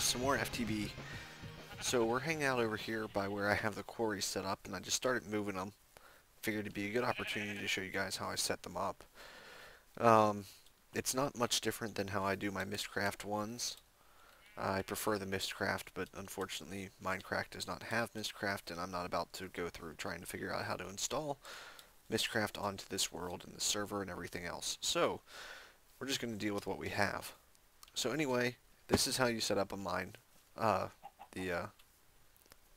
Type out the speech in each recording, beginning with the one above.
some more FTB. So we're hanging out over here by where I have the quarries set up, and I just started moving them. Figured it'd be a good opportunity to show you guys how I set them up. Um, it's not much different than how I do my Mistcraft ones. I prefer the Mistcraft, but unfortunately Minecraft does not have Mistcraft, and I'm not about to go through trying to figure out how to install Mistcraft onto this world and the server and everything else. So we're just going to deal with what we have. So anyway, this is how you set up a mine. The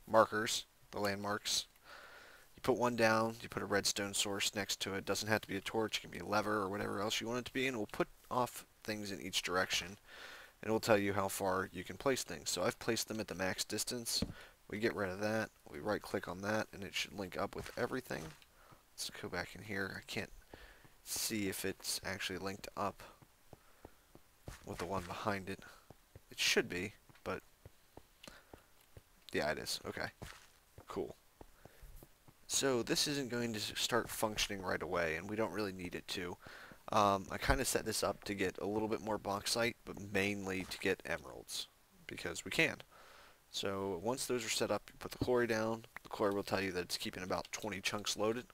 markers, the landmarks. You put one down, you put a redstone source next to it. Doesn't have to be a torch, it can be a lever or whatever else you want it to be, and it will put off things in each direction. And it will tell you how far you can place things. So I've placed them at the max distance. We get rid of that, we right click on that, and it should link up with everything. Let's go back in here. I can't see if it's actually linked up with the one behind it. It should be, but yeah, it is. Okay, cool. So this isn't going to start functioning right away, and we don't really need it to. I kind of set this up to get a little bit more bauxite, but mainly to get emeralds, because we can. So once those are set up, you put the quarry down. The quarry will tell you that it's keeping about 20 chunks loaded,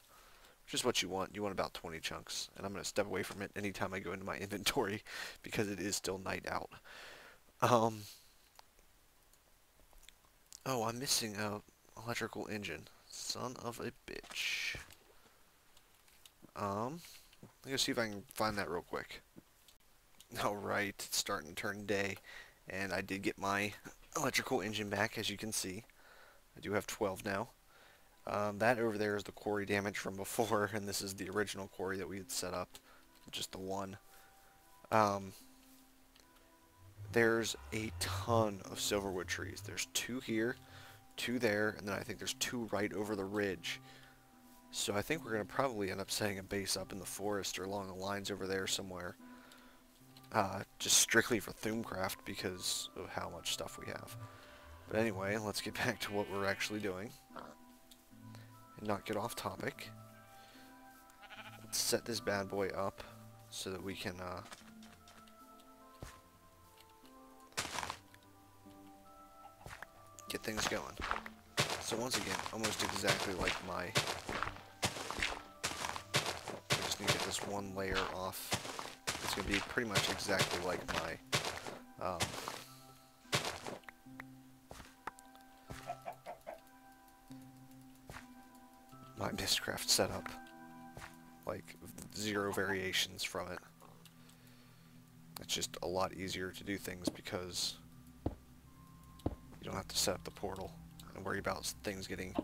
which is what you want. You want about 20 chunks, and I'm going to step away from it anytime I go into my inventory, because it is still night out. Oh, I'm missing a electrical engine. Son of a bitch. Let me go see if I can find that real quick. Alright, it's starting to turn day, and I did get my electrical engine back, as you can see. I do have 12 now. That over there is the quarry damage from before, and this is the original quarry that we had set up. Just the one. There's a ton of silverwood trees. There's 2 here, 2 there, and then I think there's 2 right over the ridge. So I think we're going to probably end up setting a base up in the forest or along the lines over there somewhere. Just strictly for Thumbcraft because of how much stuff we have. But anyway, let's get back to what we're actually doing. And not get off topic. Let's set this bad boy up so that we can get things going. So once again, almost exactly like my... I just need to get this one layer off. It's going to be pretty much exactly like my... my Mistcraft setup. Like, 0 variations from it. It's just a lot easier to do things because you don't have to set up the portal and worry about things getting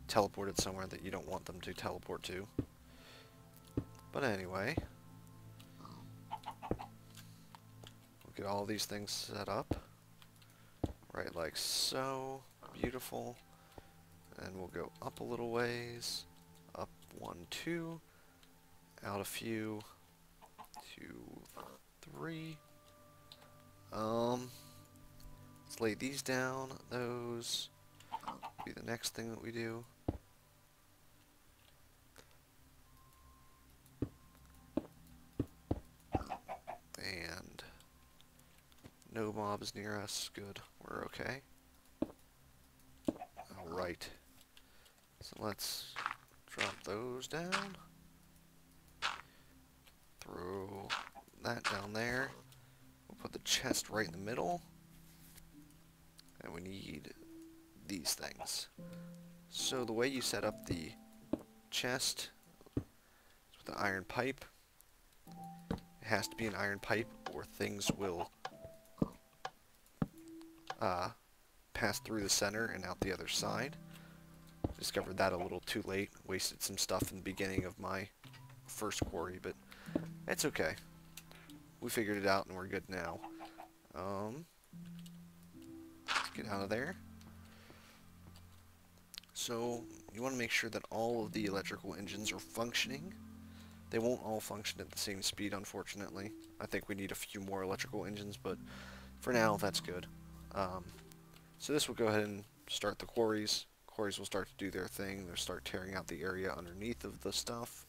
teleported somewhere that you don't want them to teleport to. But anyway, we'll get all these things set up right like so. Beautiful. And we'll go up a little ways, up 1, 2, out a few, 2, 3. Let's lay these down. Those will be the next thing that we do. And no mobs near us. Good. We're okay. Alright. So let's drop those down. Throw that down there. We'll put the chest right in the middle. And we need these things. So the way you set up the chest is with the iron pipe. It has to be an iron pipe or things will pass through the center and out the other side. Discovered that a little too late. Wasted some stuff in the beginning of my first quarry, but it's okay. We figured it out and we're good now. Let's get out of there. So you want to make sure that all of the electrical engines are functioning. They won't all function at the same speed, unfortunately. I think we need a few more electrical engines, but for now, that's good. So this will go ahead and start the quarries. Quarries will start to do their thing. They'll start tearing out the area underneath of the stuff,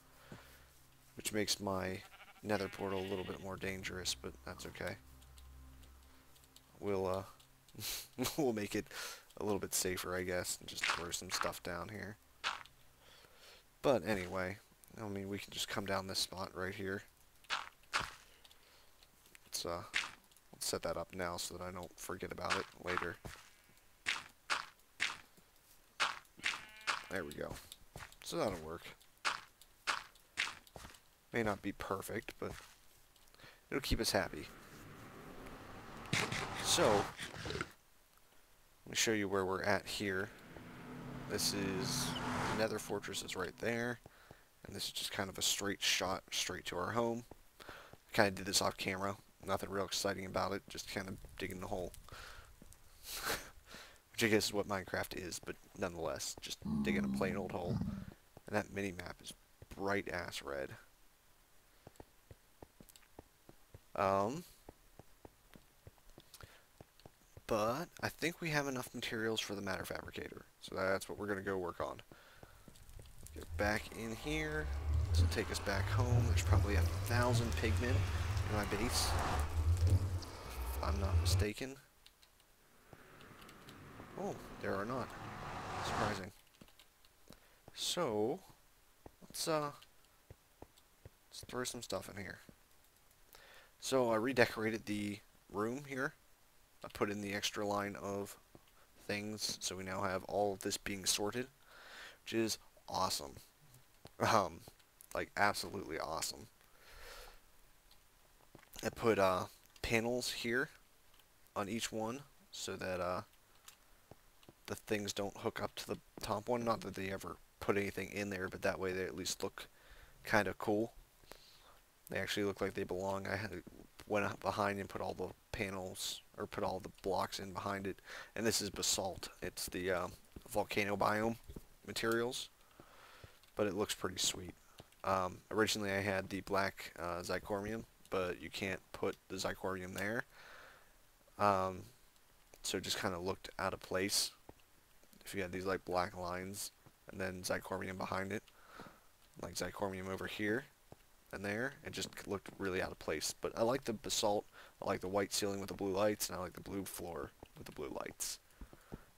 which makes my nether portal a little bit more dangerous, but that's okay. We'll We'll make it a little bit safer, I guess, and just throw some stuff down here. But anyway, I mean, we can just come down this spot right here. Let's set that up now so that I don't forget about it later. There we go. So that'll work. May not be perfect, but it'll keep us happy. So, let me show you where we're at here. This is, the Nether Fortress is right there. And this is just kind of a straight shot straight to our home. I kind of did this off camera. Nothing real exciting about it. Just kind of digging the hole. Which I guess is what Minecraft is, but nonetheless, just digging a plain old hole. And that mini-map is bright ass red. But I think we have enough materials for the matter fabricator. So that's what we're going to go work on. Get back in here. This will take us back home. There's probably 1,000 pigmen in my base, if I'm not mistaken. Oh, there are not. Surprising. So, let's throw some stuff in here. So I redecorated the room here. I put in the extra line of things, so we now have all of this being sorted, which is awesome. Like absolutely awesome. I put panels here on each one so that the things don't hook up to the top one. Not that they ever put anything in there, but that way they at least look kind of cool. They actually look like they belong. Went up behind and put all the panels, or put all the blocks in behind it. And this is basalt. It's the volcano biome materials, but it looks pretty sweet. Originally I had the black zirconium, but you can't put the zirconium there. So it just kind of looked out of place if you had these like black lines and then zirconium behind it, like zirconium over here and there. It just looked really out of place. But I like the basalt, I like the white ceiling with the blue lights, and I like the blue floor with the blue lights.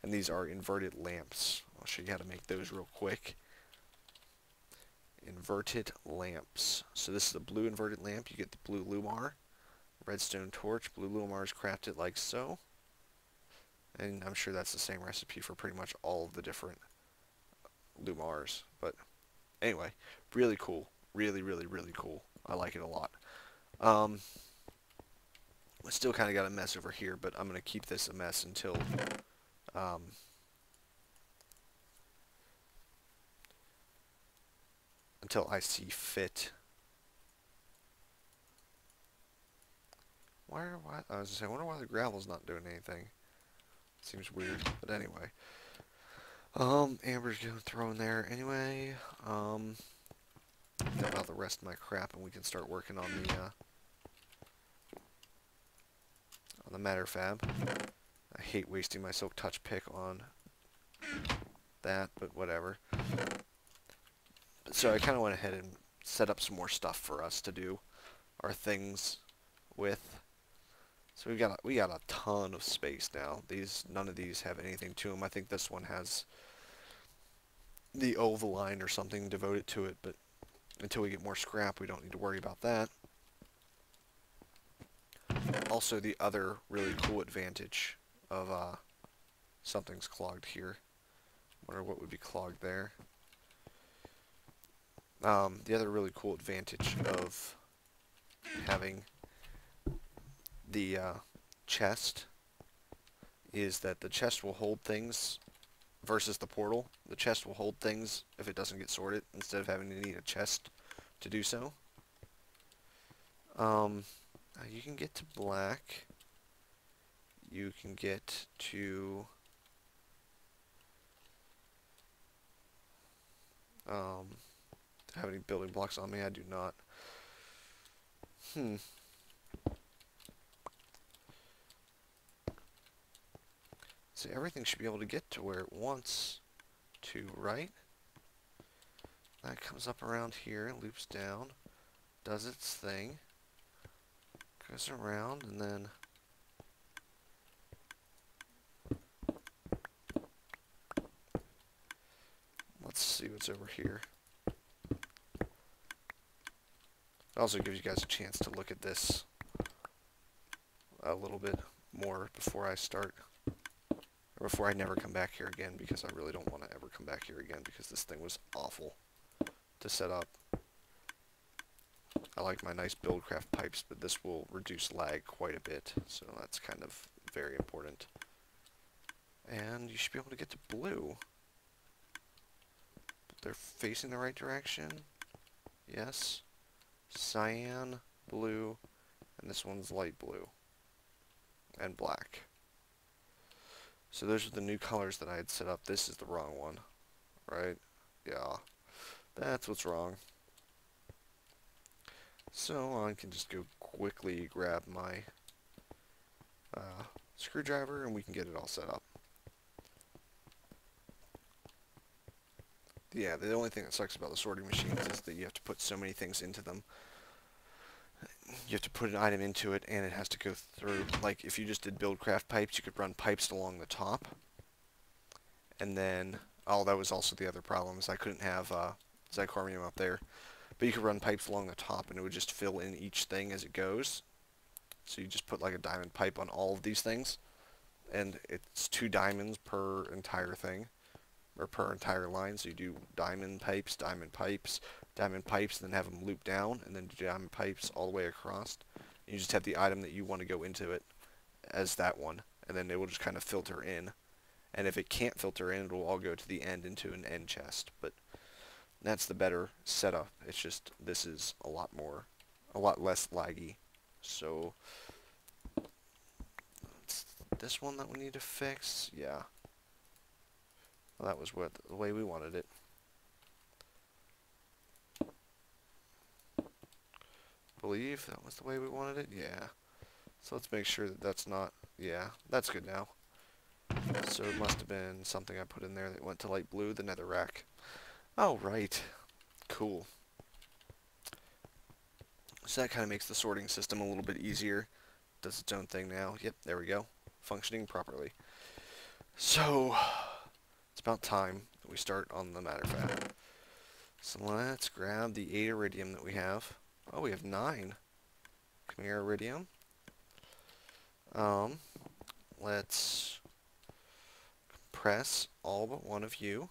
And these are inverted lamps. I'll show you how to make those real quick. Inverted lamps. So this is a blue inverted lamp. You get the blue lumar. Redstone torch. Blue lumar is crafted like so. And I'm sure that's the same recipe for pretty much all of the different lumars. But anyway, really cool. Really, really, really cool. I like it a lot. I still kind of got a mess over here, but I'm going to keep this a mess until I see fit. I was gonna say, I wonder why the gravel's not doing anything. Seems weird, but anyway. Amber's gonna throw in there anyway. Dump out the rest of my crap, and we can start working on the matter fab. I hate wasting my silk touch pick on that, but whatever. So I kind of went ahead and set up some more stuff for us to do our things with. So we got a ton of space now. None of these have anything to them. I think this one has the ovaline or something devoted to it, but until we get more scrap, we don't need to worry about that. Also, the other really cool advantage of something's clogged here. Wonder what would be clogged there. The other really cool advantage of having the chest is that the chest will hold things versus the portal. The chest will hold things if it doesn't get sorted instead of having to need a chest to do so. You can get to black. You can get to have any building blocks on me? I do not. So everything should be able to get to where it wants to, right? That comes up around here, loops down, does its thing, goes around, and then see what's over here. It also gives you guys a chance to look at this a little bit more before I start, or before I never come back here again, because I really don't want to ever come back here again because this thing was awful to set up. I like my nice Buildcraft pipes, but this will reduce lag quite a bit, so that's kind of very important. And you should be able to get to blue. They're facing the right direction. Yes. Cyan, blue, and this one's light blue. And black. So those are the new colors that I had set up. This is the wrong one, right? Yeah. That's what's wrong. So I can just go quickly grab my screwdriver and we can get it all set up. Yeah, the only thing that sucks about the sorting machines is that you have to put so many things into them. You have to put an item into it and it has to go through, like if you just did Buildcraft pipes, you could run pipes along the top. And then, oh, that was also the other problem, is I couldn't have Zycormium up there. But you could run pipes along the top and it would just fill in each thing as it goes. So you just put like a diamond pipe on all of these things. And it's 2 diamonds per entire thing. Or per entire line. So you do diamond pipes, diamond pipes, diamond pipes, and then have them loop down. And then do diamond pipes all the way across. And you just have the item that you want to go into it as that one. And then it will just kind of filter in. And if it can't filter in, it will all go to the end into an end chest. But that's the better setup. It's just, this is a lot less laggy. So, it's this one that we need to fix. Yeah. Well, that was the way we wanted it. Believe that was the way we wanted it? Yeah. So let's make sure that that's not, yeah, that's good now. So it must have been something I put in there that went to light blue, the netherrack. Oh, right. Cool. So that kind of makes the sorting system a little bit easier. Does its own thing now. Yep, there we go. Functioning properly. So, it's about time that we start on the matter fat. So let's grab the 8 iridium that we have. Oh, we have 9. Come here, iridium. Let's compress all but one of you.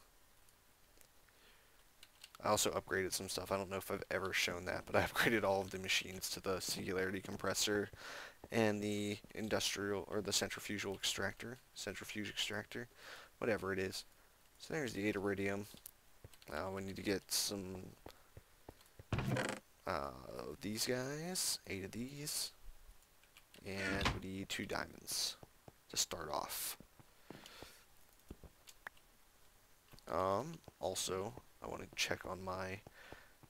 I also upgraded some stuff. I don't know if I've ever shown that, but I upgraded all of the machines to the singularity compressor and the industrial, or the centrifuge extractor, whatever it is. So there's the 8 iridium. Now we need to get some these guys, 8 of these, and we need 2 diamonds to start off. Also, I want to check on my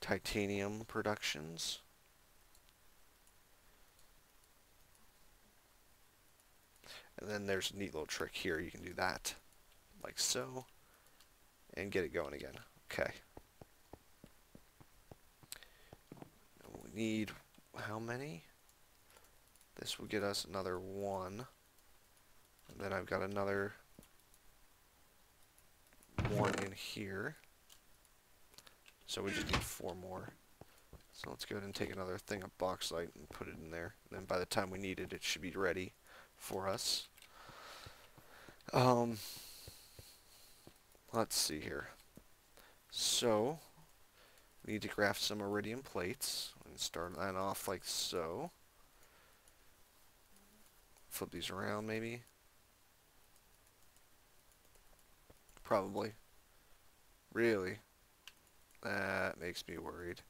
titanium productions. And then there's a neat little trick here. You can do that, like so, and get it going again. Okay. We need how many? This will get us another 1. And then I've got another 1 in here. So we just need 4 more. So let's go ahead and take another thing of bauxite and put it in there. And then by the time we need it, it should be ready for us. Let's see here. So, we need to craft some iridium plates. And start that off like so. Flip these around maybe. Probably. Really? That makes me worried.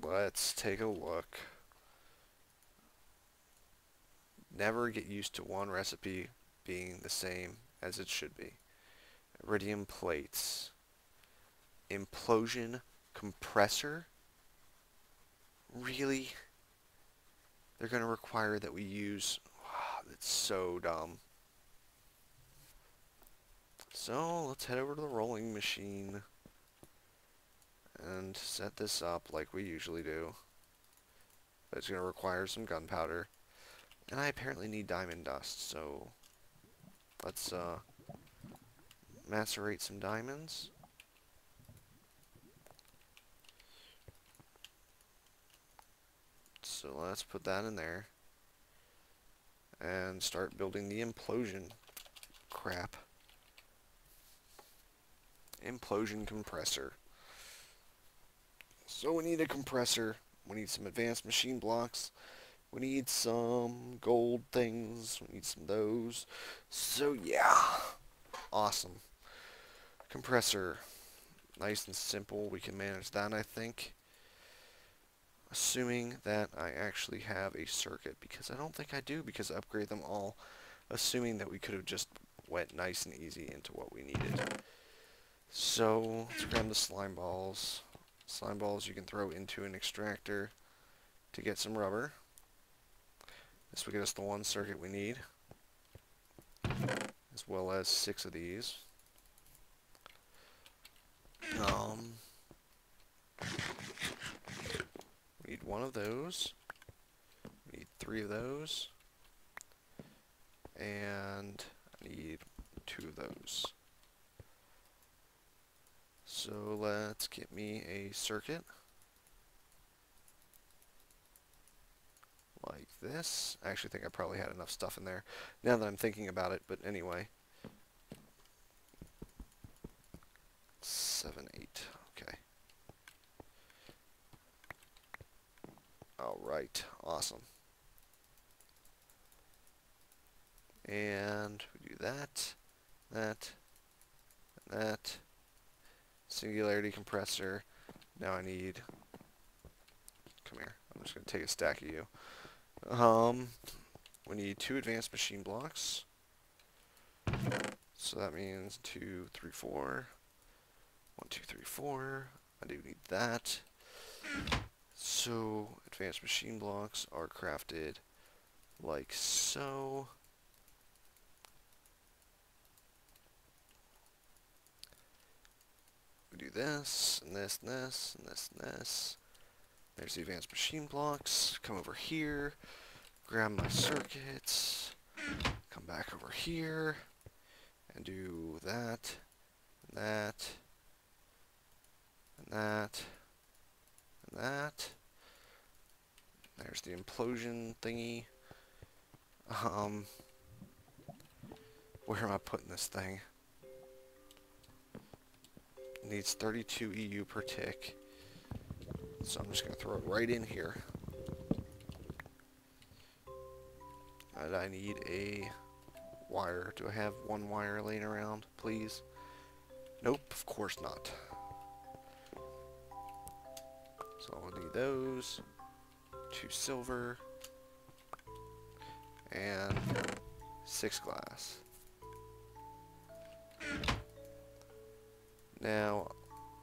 Let's take a look. Never get used to one recipe being the same as it should be. Iridium plates. Implosion compressor? Really? They're going to require that we use... Wow, that's so dumb. So, let's head over to the rolling machine and set this up like we usually do. but it's going to require some gunpowder. And I apparently need diamond dust, so let's macerate some diamonds. So let's put that in there and start building the implosion crap. Implosion compressor. So we need a compressor, we need some advanced machine blocks, we need some gold things, we need some of those. So yeah, awesome. Compressor, nice and simple, we can manage that I think. Assuming that I actually have a circuit, because I don't think I do, because I upgrade them all. Assuming that we could have just went nice and easy into what we needed. So, let's grab the slime balls. Slime balls you can throw into an extractor to get some rubber. This will get us the one circuit we need, as well as 6 of these. We need 1 of those. We need 3 of those. And I need 2 of those. So let's get me a circuit. Like this. I actually think I probably had enough stuff in there now that I'm thinking about it, but anyway. 7, 8. Okay. Alright. Awesome. And we do that, that, and that. Singularity compressor. Now I need... Come here. I'm just going to take a stack of you. We need 2 advanced machine blocks. So that means 2, 3, 4. 1, 2, 3, 4. I do need that. So advanced machine blocks are crafted like so. We do this, and this, and this, and this, and this. There's the advanced machine blocks. Come over here. Grab my circuits. Come back over here. And do that, and that, and that, and that. There's the implosion thingy. Where am I putting this thing? It needs 32 EU per tick. So I'm just going to throw it right in here. And I need a wire. Do I have 1 wire laying around, please? Nope, of course not. So I'll need those. 2 silver. And 6 glass. Now,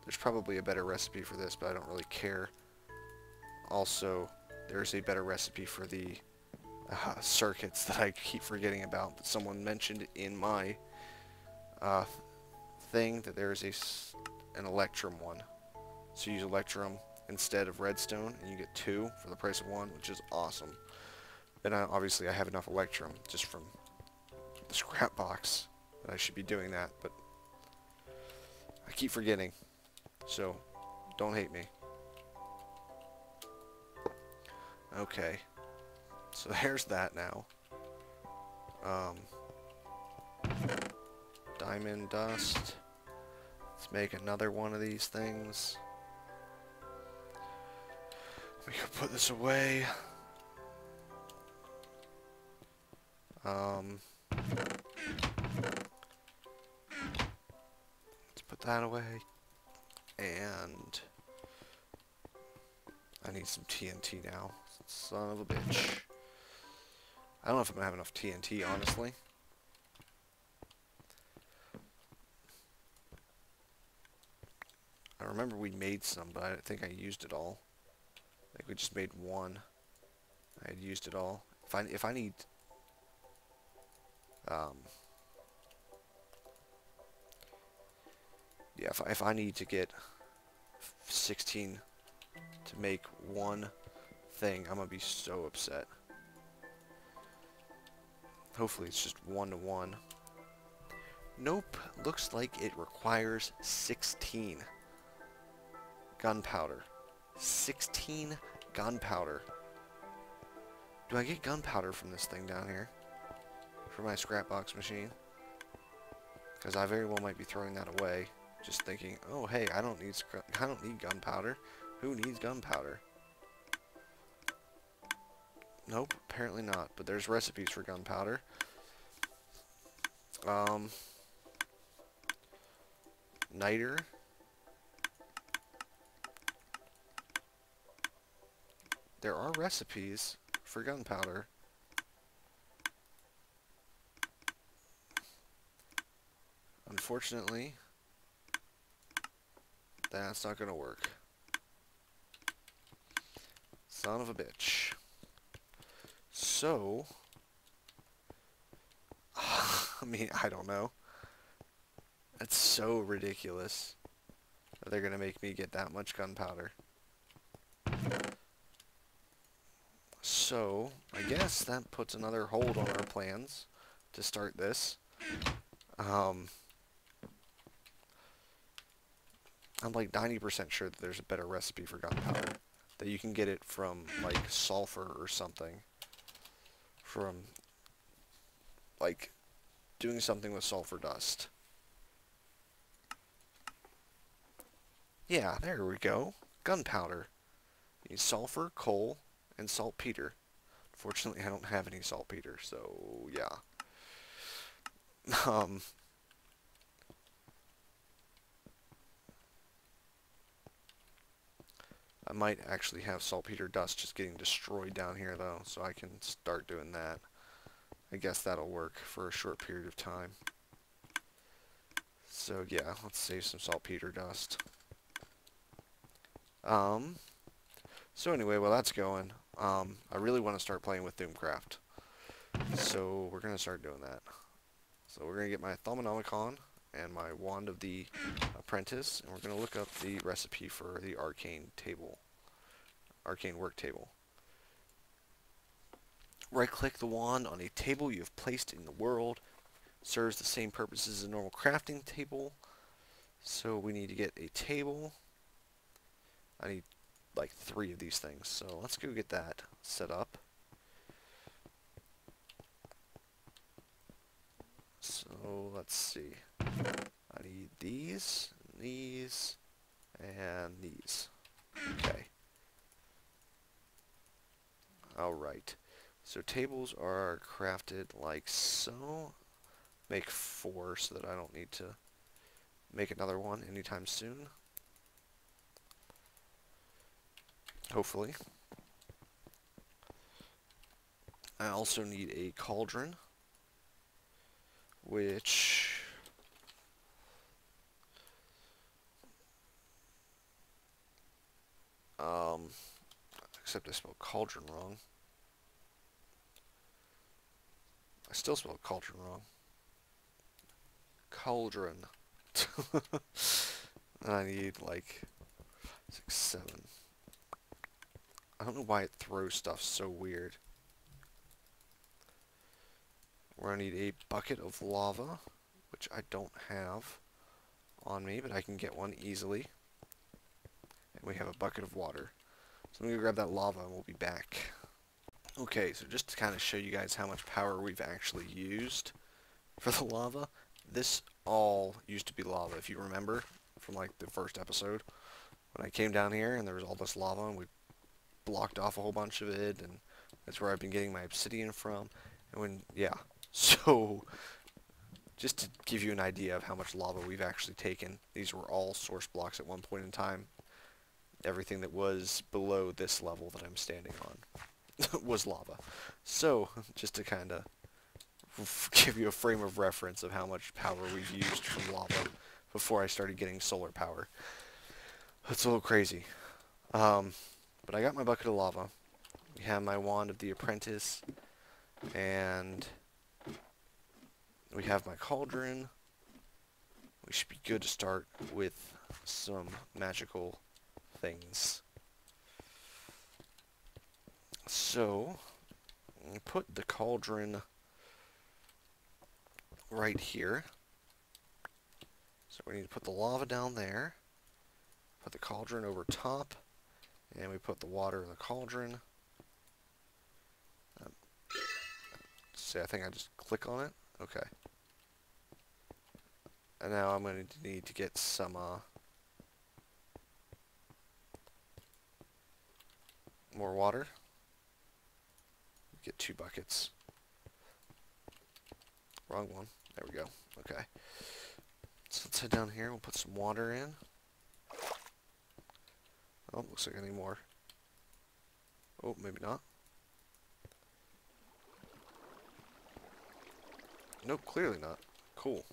there's probably a better recipe for this, but I don't really care. Also, there's a better recipe for the circuits that I keep forgetting about, that someone mentioned in my thing, that there's an electrum one. So you use electrum instead of redstone, and you get 2 for the price of 1, which is awesome. And obviously I have enough electrum just from the scrap box that I should be doing that, but I keep forgetting. So, don't hate me. Okay. So there's that now. Diamond dust. Let's make another one of these things. We can put this away. Let's put that away. And I need some TNT now. Son of a bitch. I don't know if I'm going to have enough TNT, honestly. I remember we made some, but I don't think I used it all. I think we just made 1. I had used it all. If I need... yeah, if I need to get 16 to make 1 thing, I'm gonna be so upset. Hopefully it's just 1-to-1. Nope, looks like it requires 16 gunpowder. 16 gunpowder. Do I get gunpowder from this thing down here? For my scrap box machine? Because I very well might be throwing that away. Just thinking, oh hey, I don't need gunpowder. Who needs gunpowder? Nope, apparently not. But there's recipes for gunpowder. Niter. There are recipes for gunpowder. Unfortunately, that's not gonna work. Son of a bitch. So, I mean, I don't know. That's so ridiculous that they're gonna make me get that much gunpowder. So, I guess that puts another hold on our plans to start this. I'm like 90% sure that there's a better recipe for gunpowder. That you can get it from, like, sulfur or something. From, like, doing something with sulfur dust. Yeah, there we go. Gunpowder. You need sulfur, coal, and saltpeter. Fortunately, I don't have any saltpeter, so yeah. I might actually have saltpeter dust just getting destroyed down here, though, so I can start doing that. I guess that'll work for a short period of time. So yeah, let's save some saltpeter dust. So anyway, while that's going, I really want to start playing with Doomcraft. So we're going to start doing that. So we're going to get my Thaumonomicon and my Wand of the Apprentice, and we're going to look up the recipe for the arcane table. Arcane work table. Right-click the wand on a table you have placed in the world. Serves the same purpose as a normal crafting table. So we need to get a table. I need like 3 of these things, so let's go get that set up. So let's see. I need these, and these. Okay. Alright. So tables are crafted like so. Make 4 so that I don't need to make another one anytime soon. Hopefully. I also need a cauldron, which except I spelled cauldron wrong. I still spelled cauldron wrong. Cauldron. And I need like 6, 7. I don't know why it throws stuff so weird. We're going to need a bucket of lava, which I don't have on me, but I can get one easily. And we have a bucket of water. So I'm going to grab that lava and we'll be back. Okay, so just to kind of show you guys how much power we've actually used for the lava, this all used to be lava, if you remember, from like the first episode. When I came down here and there was all this lava and we blocked off a whole bunch of it, and that's where I've been getting my obsidian from. And when, yeah, so just to give you an idea of how much lava we've actually taken, these were all source blocks at one point in time. Everything that was below this level that I'm standing on was lava. So, just to kind of give you a frame of reference of how much power we've used from lava before I started getting solar power. That's a little crazy. But I got my bucket of lava. We have my Wand of the Apprentice, and we have my cauldron. We should be good to start with some magical things. So, put the cauldron right here. So we need to put the lava down there, put the cauldron over top, and we put the water in the cauldron. See, I think I just click on it. Okay. And now I'm going to need to get some more water. Get 2 buckets. Wrong one. There we go. Okay. So let's head down here. We'll put some water in. Oh, looks like I need more. Oh, maybe not. Nope, clearly not. Cool.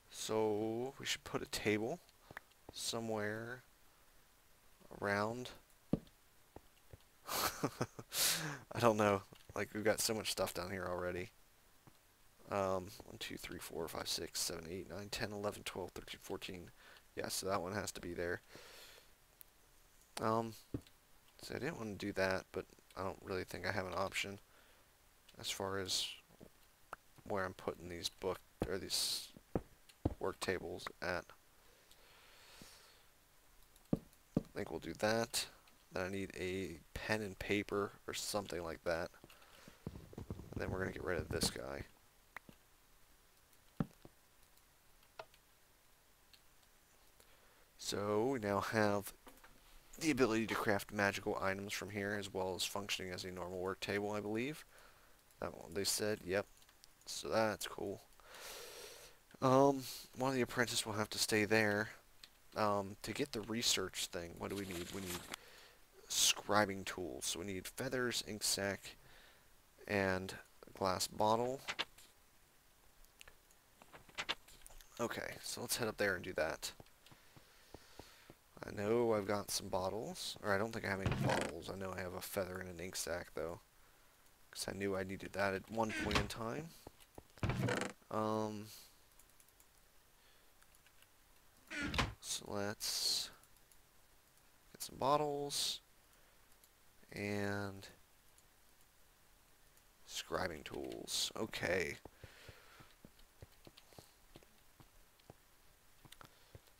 So we should put a table somewhere around. I don't know. Like, we've got so much stuff down here already. 1, 2, 3, 4, 5, 6, 7, 8, 9, 10, 11, 12, 13, 14. Yeah, so that one has to be there. So I didn't want to do that, but I don't really think I have an option as far as where I'm putting these these work tables at. I think we'll do that. Then I need a pen and paper or something like that. And then we're going to get rid of this guy. So we now have the ability to craft magical items from here, as well as functioning as a normal work table, I believe. That one they said, yep. So that's cool. One of the apprentices will have to stay there. To get the research thing, what do we need? We need scribing tools. So we need feathers, ink sac, and a glass bottle. Okay, so let's head up there and do that. I know I've got some bottles, or I don't think I have any bottles. I know I have a feather and an ink sac, though, because I knew I needed that at one point in time. So let's get some bottles and scribing tools. Okay.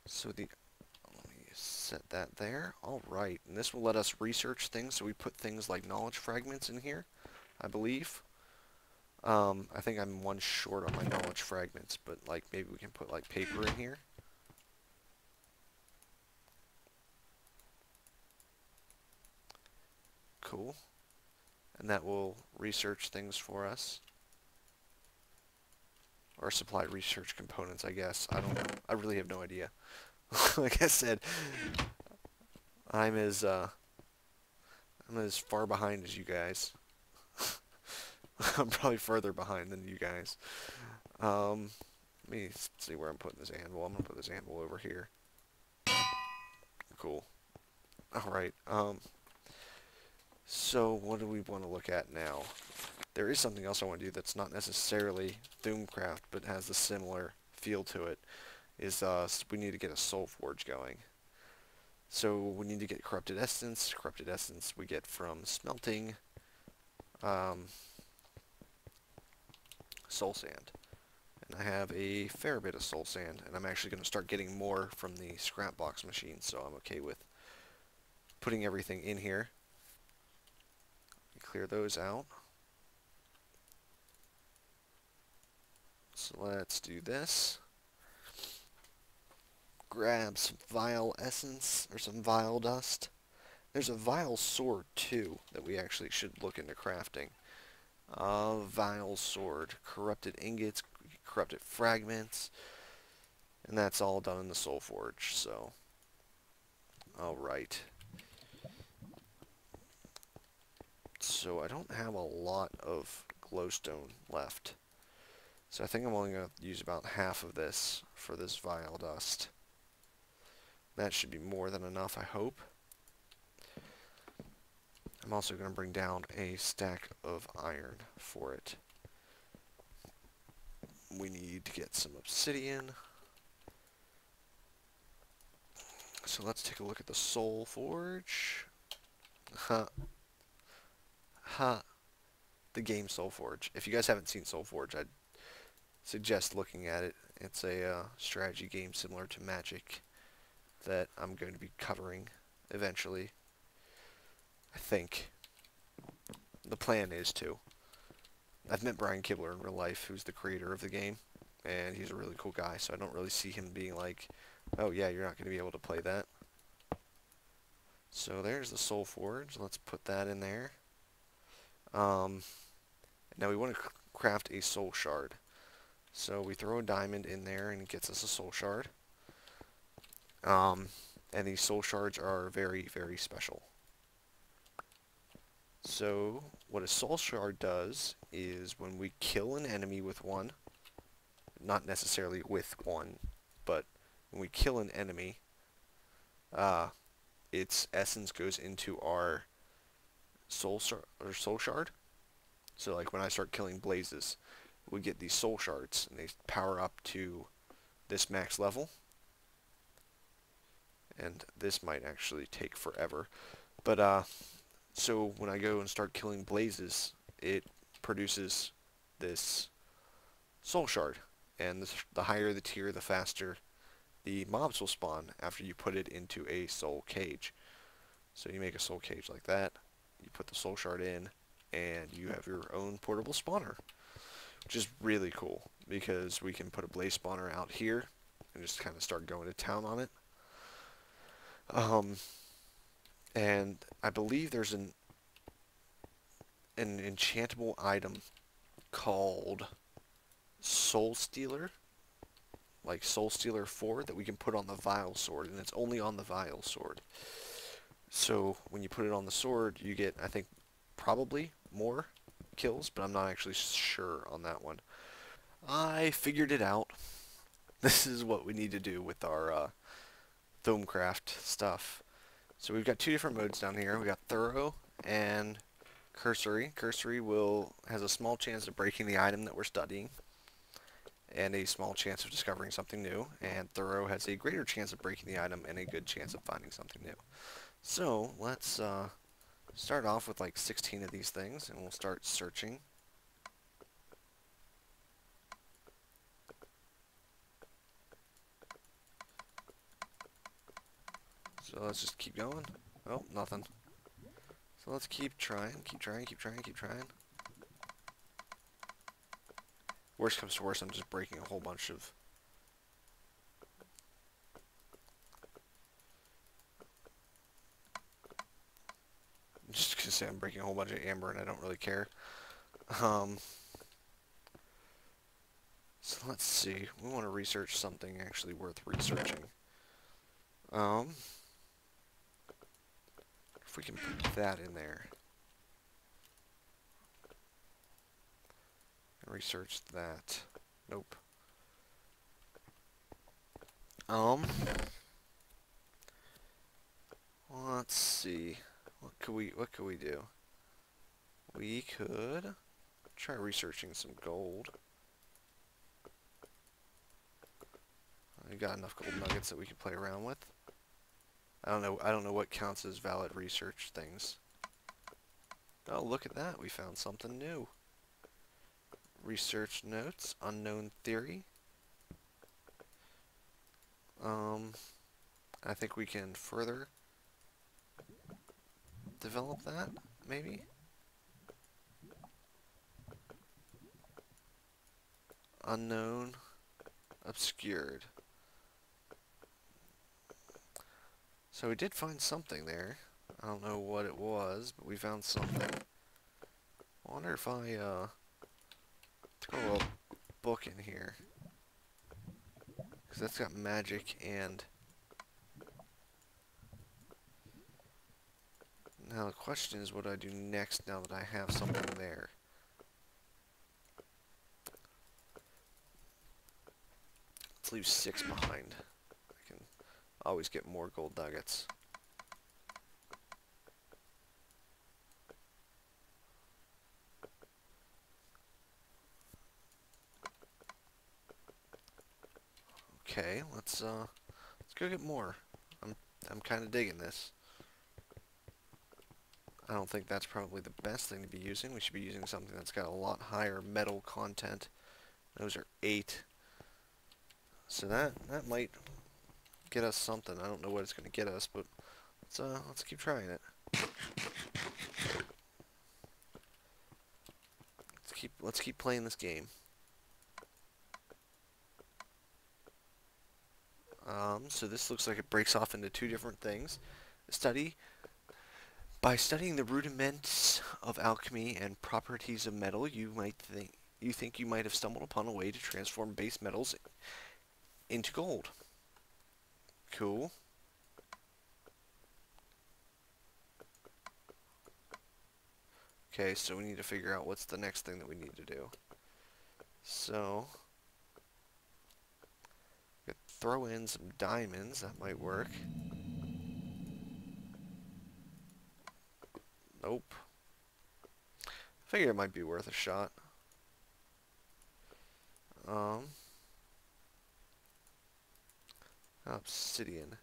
So let me set that there. Alright, and this will let us research things, so we put things like knowledge fragments in here, I believe. I think I'm one short on my knowledge fragments, but like maybe we can put like paper in here. Cool. And that will research things for us. Or supply research components, I guess. I don't know. I really have no idea. Like I said, I'm as far behind as you guys. I'm probably further behind than you guys. Let me see where I'm putting this anvil. I'm gonna put this anvil over here. Cool. Alright, so what do we want to look at now? There is something else I want to do that's not necessarily Doomcraft, but has a similar feel to it. Is we need to get a soul forge going. So we need to get corrupted essence. Corrupted essence we get from smelting soul sand. And I have a fair bit of soul sand, and I'm actually going to start getting more from the scrap box machine, so I'm okay with putting everything in here. Clear those out. So let's do this. Grab some vile essence, or some vile dust. There's a vile sword, too, that we actually should look into crafting. Vile sword. Corrupted ingots, corrupted fragments. And that's all done in the soul forge, so. Alright. So I don't have a lot of glowstone left. So I think I'm only going to use about half of this for this vile dust. That should be more than enough, I hope. I'm also going to bring down a stack of iron for it. We need to get some obsidian. So let's take a look at the Soul Forge. Huh. Huh. The game Soul Forge. If you guys haven't seen Soul Forge, I'd suggest looking at it. It's a strategy game similar to Magic that I'm going to be covering eventually. I think. The plan is to. I've met Brian Kibler in real life, who's the creator of the game, and he's a really cool guy, so I don't really see him being like, oh yeah, you're not going to be able to play that. So there's the Soul Forge. Let's put that in there. Um, Now we want to craft a Soul Shard. So we throw a diamond in there and it gets us a Soul Shard. And these Soul Shards are very, very special. So what a Soul Shard does is when we kill an enemy with one, not necessarily with one, but when we kill an enemy, its essence goes into our Soul Shard. So like when I start killing blazes, we get these Soul Shards, and they power up to this max level. And this might actually take forever. But so when I go and start killing blazes, it produces this Soul Shard. And the higher the tier, the faster the mobs will spawn after you put it into a Soul Cage. So you make a Soul Cage like that, you put the Soul Shard in, and you have your own portable spawner. Which is really cool, because we can put a blaze spawner out here and just kind of start going to town on it. And I believe there's an enchantable item called Soul Stealer, like Soul Stealer 4, that we can put on the Vile Sword, and it's only on the Vile Sword. So when you put it on the sword, you get, I think, probably more kills, but I'm not actually sure on that one. I figured it out. This is what we need to do with our Thomecraft stuff. So we've got two different modes down here. We got Thorough and Cursory. Cursory has a small chance of breaking the item that we're studying, and a small chance of discovering something new. And Thorough has a greater chance of breaking the item and a good chance of finding something new. So let's start off with like 16 of these things, and we'll start searching. So let's just keep going. Oh, nothing. So let's keep trying, keep trying, keep trying, keep trying. Worst comes to worst, I'm just breaking a whole bunch of... I'm just gonna say I'm breaking a whole bunch of amber and I don't really care. So let's see. We want to research something actually worth researching. If we can put that in there. Research that. Nope. Let's see. What could we do? We could try researching some gold. We got enough gold nuggets that we can play around with. I don't know what counts as valid research things. Oh, look at that. We found something new. Research notes, unknown theory. I think we can further develop that, maybe? Unknown, obscured. So we did find something there. I don't know what it was, but we found something. I wonder if I throw a book in here. Because that's got magic and... Now the question is what do I do next now that I have something there? Let's leave 6 behind. I can always get more gold nuggets. Okay, let's go get more. I'm I'm kind of digging this. I don't think that's probably the best thing to be using. We should be using something that's got a lot higher metal content. Those are 8. So that might get us something. I don't know what it's going to get us, but let's keep trying it. Let's keep playing this game. So this looks like it breaks off into 2 different things. Study. By studying the rudiments of alchemy and properties of metal, you think you might have stumbled upon a way to transform base metals into gold. Cool. Okay, so we need to figure out what's the next thing that we need to do. So, throw in some diamonds. That might work. Nope. Figure it might be worth a shot. Obsidian.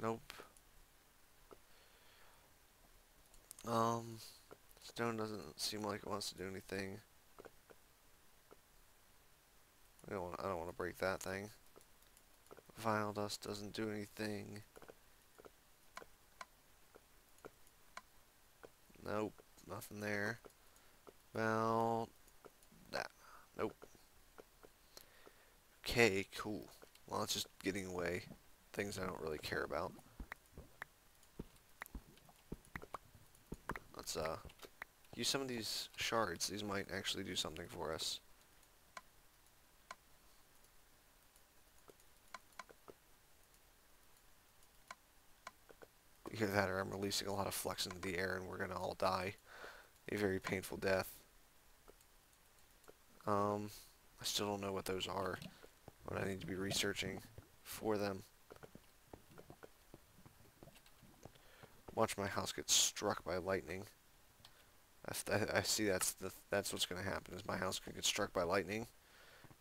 Nope. Stone doesn't seem like it wants to do anything. I don't want to break that thing. Vile dust doesn't do anything. Nope, nothing there. Well, that. Nope. Okay, cool. Well, it's just getting away. Things I don't really care about. Let's use some of these shards. These might actually do something for us. Either that or I'm releasing a lot of flux into the air and we're gonna all die. A very painful death. I still don't know what those are. What I need to be researching for them. Watch my house get struck by lightning. I see that's what's going to happen. Is my house going to get struck by lightning?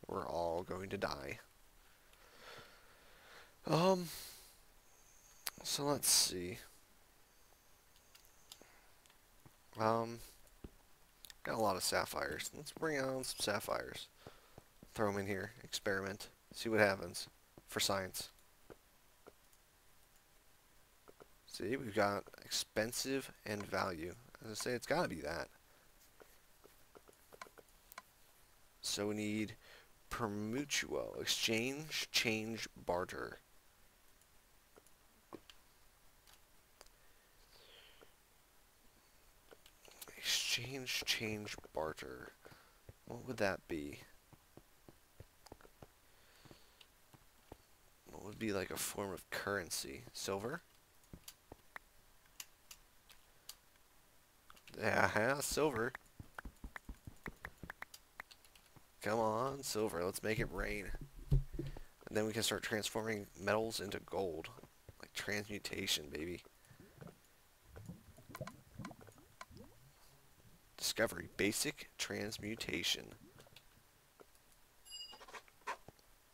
We're all going to die. So let's see. Got a lot of sapphires. Let's bring on some sapphires. Throw them in here. Experiment. See what happens. For science. See, we've got expensive and value. As I say, it's got to be that. So we need permutuo. Exchange, change, barter. Exchange, change, barter. What would that be? What would be like a form of currency? Silver? Yeah, silver. Come on, silver. Let's make it rain. And then we can start transforming metals into gold. Like transmutation, baby. Discovery. Basic transmutation.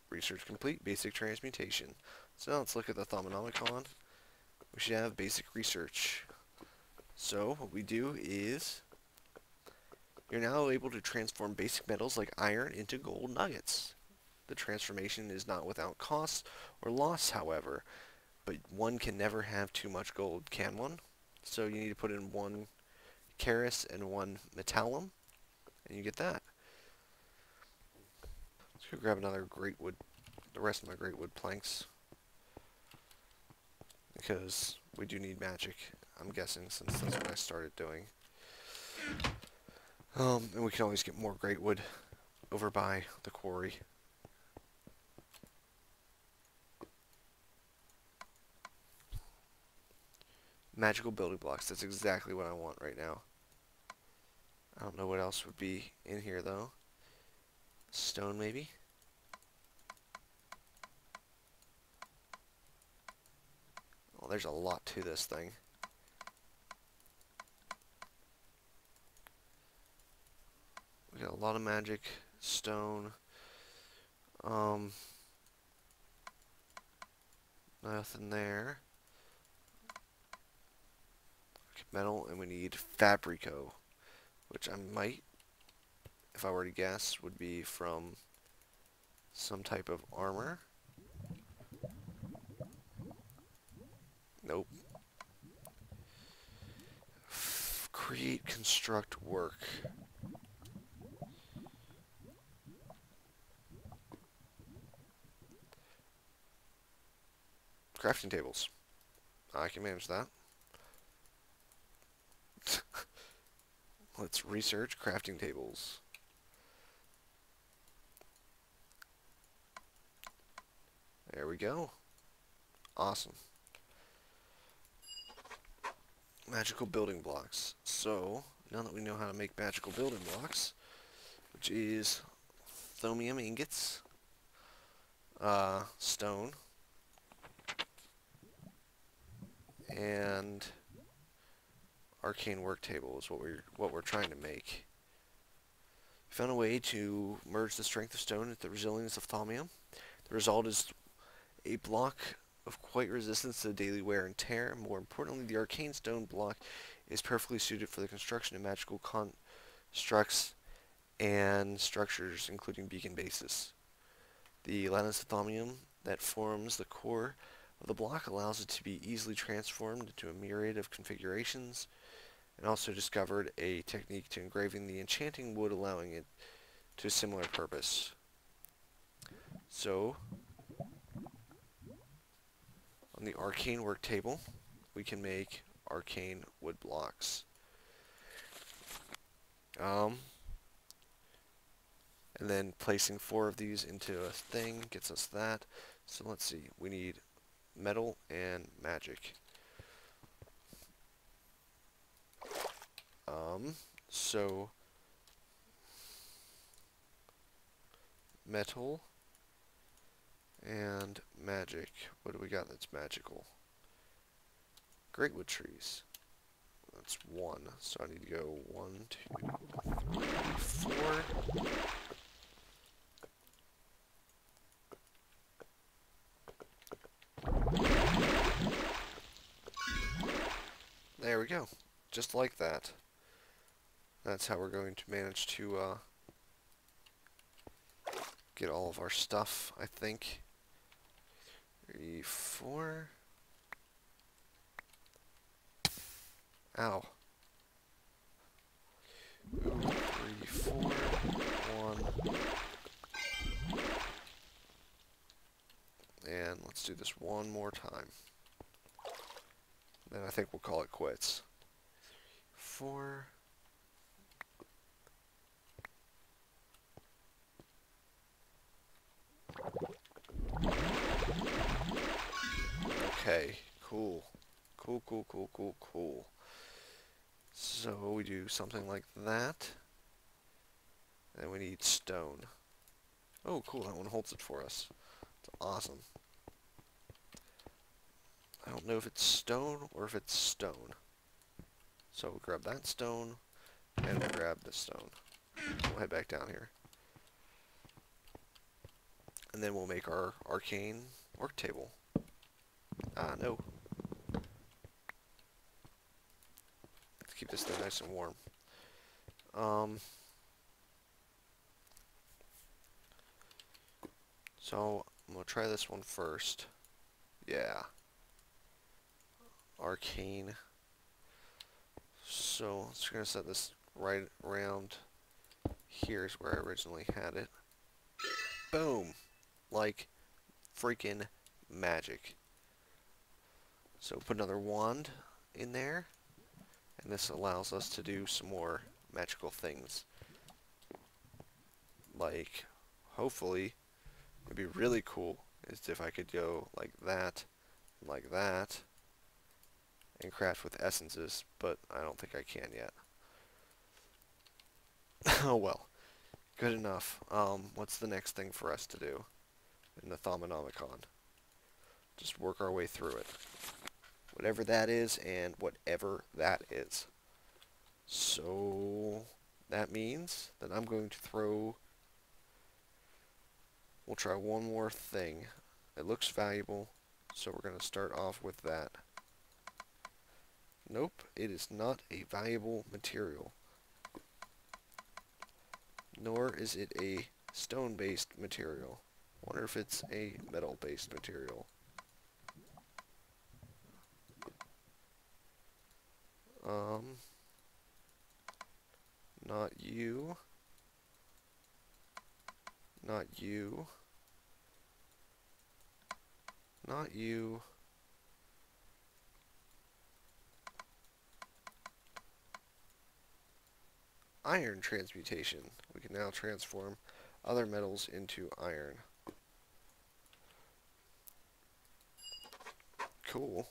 Research complete. Basic transmutation. So let's look at the Thaumonomicon. We should have basic research. So what we do is you're now able to transform basic metals like iron into gold nuggets. The transformation is not without cost or loss, however, but one can never have too much gold, can one? So you need to put in 1 Charis and 1 Metallum, and you get that. Let's go grab another great wood, the rest of my great wood planks, because we do need magic, I'm guessing, since that's what I started doing. And we can always get more great wood over by the quarry. Magical building blocks, that's exactly what I want right now. I don't know what else would be in here though. Stone maybe? Well, there's a lot to this thing. We got a lot of magic, stone. Um, Nothing there. Metal, and we need Fabrico, which I might, if I were to guess, would be from some type of armor. Nope. Create, construct, work. Crafting tables. I can manage that. Let's research crafting tables. There we go. Awesome. Magical building blocks. So, now that we know how to make magical building blocks, which is thaumium ingots, stone, and arcane work table is what we're trying to make. We found a way to merge the strength of stone with the resilience of thaumium. The result is a block of quite resistance to daily wear and tear. More importantly, the arcane stone block is perfectly suited for the construction of magical constructs and structures, including beacon bases. The lattice of thaumium that forms the core of the block allows it to be easily transformed into a myriad of configurations, and also discovered a technique to engraving the enchanting wood, allowing it to a similar purpose. So, on the arcane work table, we can make arcane wood blocks. And then placing 4 of these into a thing gets us that. So let's see, we need metal and magic. So metal and magic. What do we got that's magical? Greatwood trees. That's 1. So I need to go 1, 2, 3, 4. There we go. Just like that. That's how we're going to manage to get all of our stuff, I think. 3, 4. Ow. 2, 3, 4. 1. And let's do this one more time. Then I think we'll call it quits. 4. Okay, cool. Cool. So we do something like that. And we need stone. Oh, cool, that one holds it for us. It's awesome. I don't know if it's stone or if it's stone. So we'll grab that stone, and we'll grab this stone. We'll head back down here. And then we'll make our arcane work table. No. Let's keep this thing nice and warm. So I'm going to try this one first. Yeah. Arcane. So it's going to set this right around here's where I originally had it. Boom! Like freaking magic. So put another wand in there, and this allows us to do some more magical things. Like, hopefully, it'd be really cool is if I could go like that, and craft with essences, but I don't think I can yet. Oh well, good enough. What's the next thing for us to do in the Thaumonomicon? Just work our way through it. Whatever that is, and whatever that is. So, that means that I'm going to throw We'll try one more thing. It looks valuable, so we're going to start off with that. Nope, it is not a valuable material. Nor is it a stone-based material. Wonder if it's a metal-based material. Not you. Not you. Not you. Iron transmutation. We can now transform other metals into iron. Cool.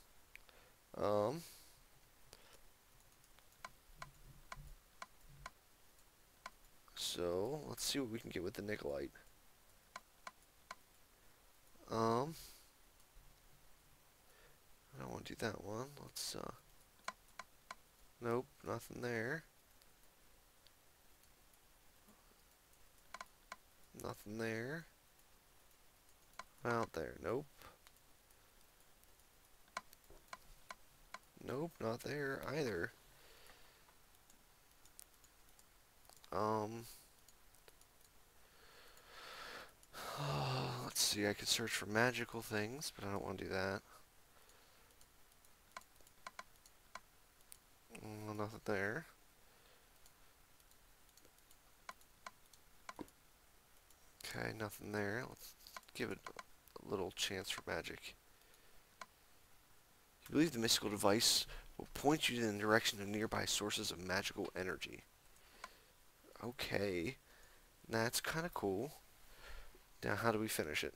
So, let's see what we can get with the nickelite. I don't want to do that one. Let's, nope, nothing there. Nothing there. Out there, nope. Nope, not there either. Let's see, I could search for magical things, but I don't want to do that. Nothing there. Okay, nothing there. Let's give it a little chance for magic. You believe the mystical device will point you in the direction of nearby sources of magical energy. Okay, that's kind of cool. Now, how do we finish it?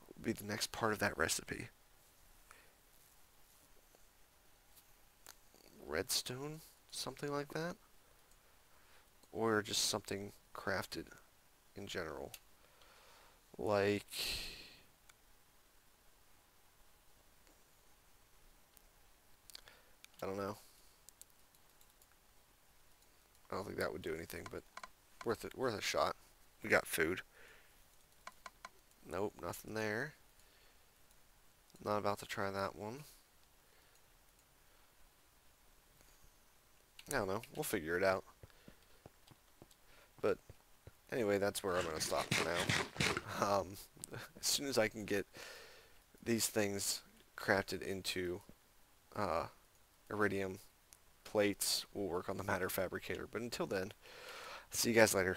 Will be the next part of that recipe. Redstone? Something like that? Or just something crafted in general. Like, I don't know. I don't think that would do anything, but worth a shot. We got food. Nope, nothing there. Not about to try that one. I don't know. We'll figure it out. But anyway, that's where I'm going to stop for now. As soon as I can get these things crafted into iridium plates, we'll work on the matter fabricator. But until then, see you guys later.